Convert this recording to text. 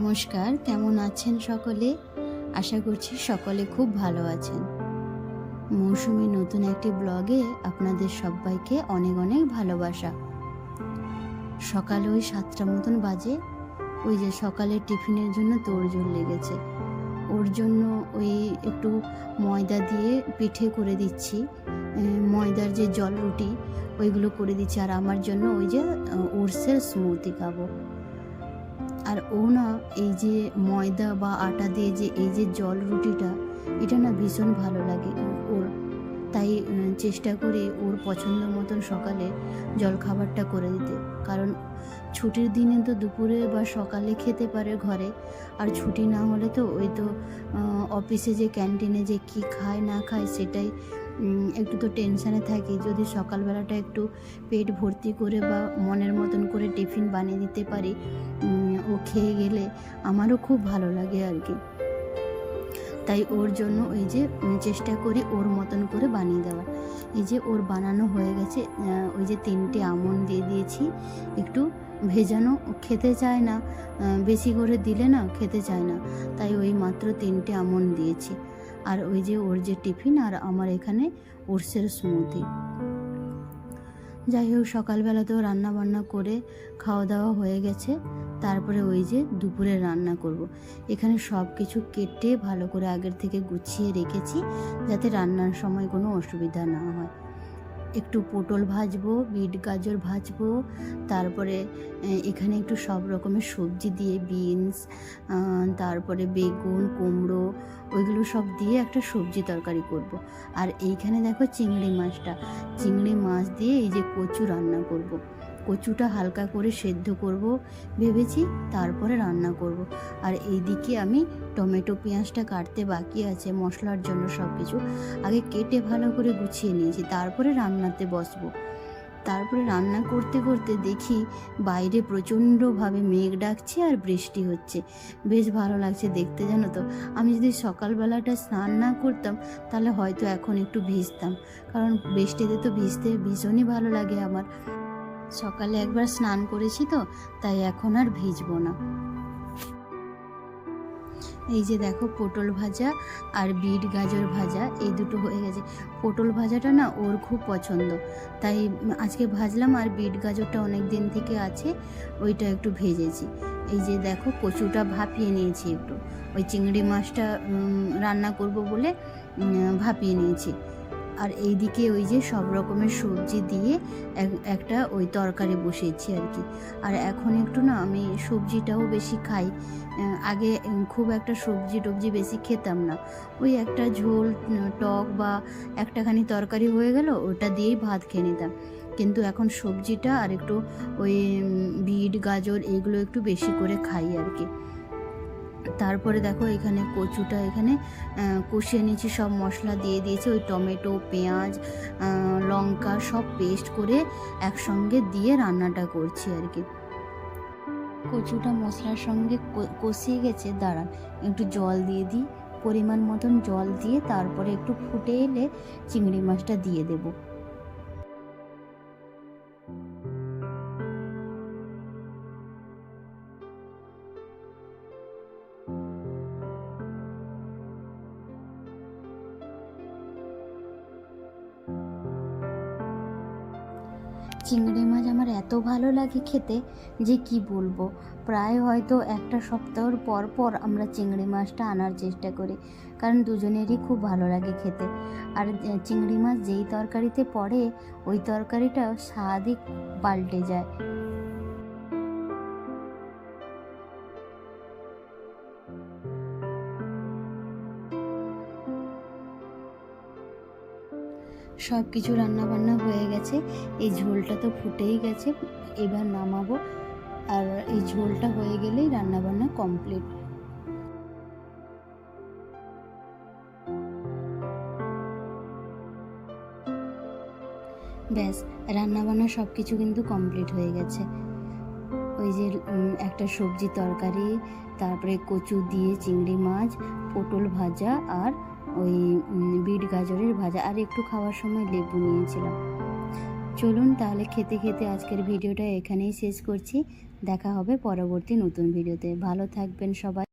নমস্কার, কেমন আছেন সকলে? আশা করছি সকলে খুব ভালো আছেন। মৌসুমী নতুন একটি ব্লগে আপনাদের সবাইকে অনেক অনেক ভালোবাসা। সকালে ওই 7টা মতন বাজে, ওই যে সকালের টিফিনের জন্য তোড়জোড় লেগেছে। ওর জন্য ওই একটু ময়দা দিয়ে পিঠে করে দিচ্ছি, ময়দার যে জল রুটি ওইগুলো করে দিচ্ছি। আর আমার জন্য ওই যে ওটসের স্মুদি খাবো। আর ও না এই যে ময়দা বা আটা দিয়ে যে এই যে জল রুটিটা, এটা না ভীষণ ভালো লাগে ওর। তাই চেষ্টা করি ওর পছন্দ মতন সকালে জলখাবারটা করে দিতে। কারণ ছুটির দিনে তো দুপুরে বা সকালে খেতে পারে ঘরে, আর ছুটি না হলে তো ওই তো অফিসে যে ক্যান্টিনে যে কি খায় না খায় সেটাই একটু তো টেনশানে থাকি। যদি সকালবেলাটা একটু পেট ভর্তি করে বা মনের মতন করে টিফিন বানিয়ে দিতে পারি, ও খেয়ে গেলে আমারও খুব ভালো লাগে আর কি। তাই ওর জন্য ওই যে চেষ্টা করি ওর মতন করে বানিয়ে দেওয়ার। এই যে ওর বানানো হয়ে গেছে, ওই যে 3টে আমন্ড দিয়ে দিয়েছি, একটু ভেজানো। খেতে চায় না, বেশি করে দিলে না খেতে চায় না, তাই ওই মাত্র 3টে আমন্ড দিয়েছি। আর ওই যে ওর যে টিফিন, আর আমার এখানে ওটসের স্মুদি। যাই হোক, সকালবেলাতেও রান্না বান্না করে খাওয়া দাওয়া হয়ে গেছে। তারপরে ওই যে দুপুরে রান্না করব। এখানে সব কিছু কেটে ভালো করে আগের থেকে গুছিয়ে রেখেছি, যাতে রান্নার সময় কোনো অসুবিধা না হয়। একটু পটল ভাজবো, বিট গাজর ভাজবো, তারপরে এখানে একটু সব রকমের সবজি দিয়ে বিনস, তারপরে বেগুন, কুমড়ো, ওইগুলো সব দিয়ে একটা সবজি তরকারি করব। আর এইখানে দেখো চিংড়ি মাছ দিয়ে এই যে কচু রান্না করব। কচুটা হালকা করে সেদ্ধ করব ভেবেছি, তারপরে রান্না করব। আর এইদিকে আমি টমেটো পেঁয়াজটা কাটতে বাকি আছে মশলার জন্য। সব কিছু আগে কেটে ভালো করে গুছিয়ে নিয়েছি, তারপরে রান্নাতে বসবো। তারপরে রান্না করতে করতে দেখি বাইরে প্রচণ্ডভাবে মেঘ ডাকছে আর বৃষ্টি হচ্ছে। বেশ ভালো লাগছে দেখতে, জানো তো। আমি যদি সকালবেলাটা স্নান না করতাম তাহলে হয়তো এখন একটু ভিজতাম, কারণ বৃষ্টিতে তো ভিজতে ভীষণই ভালো লাগে আমার। সকালে একবার স্নান করেছি তো, তাই এখন আর ভিজবো না। এই যে দেখো পটল ভাজা আর বিট গাজর ভাজা, এই দুটো হয়ে গেছে। পটল ভাজাটা না ওর খুব পছন্দ, তাই আজকে ভাজলাম। আর বিট গাজরটা অনেক দিন থেকে আছে, ওইটা একটু ভেজেছি। এই যে দেখো কচুটা ভাপিয়ে নিয়েছি একটু, ওই চিংড়ি মাছটা রান্না করব বলে ভাপিয়ে নিয়েছি। আর এইদিকে ওই যে সব রকমের সবজি দিয়ে একটা ওই তরকারি বসিয়েছি আর কি। আর এখন একটু না আমি সবজিটাও বেশি খাই। আগে খুব একটা সবজি টবজি বেশি খেতাম না, ওই একটা ঝোল টক বা একটাখানি তরকারি হয়ে গেল ওটা দিয়েই ভাত খেয়ে নিতাম। কিন্তু এখন সবজিটা আর একটু ওই বিট গাজর এইগুলো একটু বেশি করে খাই আর কি। তারপরে দেখো এখানে কচুটা এখানে কষিয়ে নিয়েছি, সব মশলা দিয়ে দিয়েছি। ওই টমেটো, পেঁয়াজ, লঙ্কা সব পেস্ট করে একসঙ্গে দিয়ে রান্নাটা করছি আর কি। কচুটা মশলার সঙ্গে কষিয়ে গেছে, দাঁড়ান একটু জল দিয়ে দিই, পরিমাণ মতন জল দিয়ে তারপরে একটু ফুটে এলে চিংড়ি মাছটা দিয়ে দেবো। চিংড়ি মাছ আমার এত ভালো লাগে খেতে যে কি বলবো। প্রায় হয়তো একটা সপ্তাহর পর পর আমরা চিংড়ি মাছটা আনার চেষ্টা করি, কারণ দুজনেরই খুব ভালো লাগে খেতে। আর চিংড়ি মাছ যেই তরকারিতে পড়ে ওই তরকারিটা স্বাদই পাল্টে যায়। সব কিছু রান্নাবান্না হয়ে গেছে, এই ঝোলটা তো ফুটেই গেছে, এবার নামাবো। আর এই ঝোলটা হয়ে গেলেই রান্নাবান্না কমপ্লিট। ব্যাস, রান্নাবান্না সব কিছু কিন্তু কমপ্লিট হয়ে গেছে। ওই যে একটা সবজি তরকারি, তারপরে কচু দিয়ে চিংড়ি মাছ, পটল ভাজা, আর ওই বিট গাজরের ভাজা, আর একটু খাওয়ার সময় লেবু নিয়েছিলাম। চলুন তাহলে খেতে খেতে আজকের ভিডিওটা এখানেই শেষ করছি। দেখা হবে পরবর্তী নতুন ভিডিওতে। ভালো থাকবেন সবাই।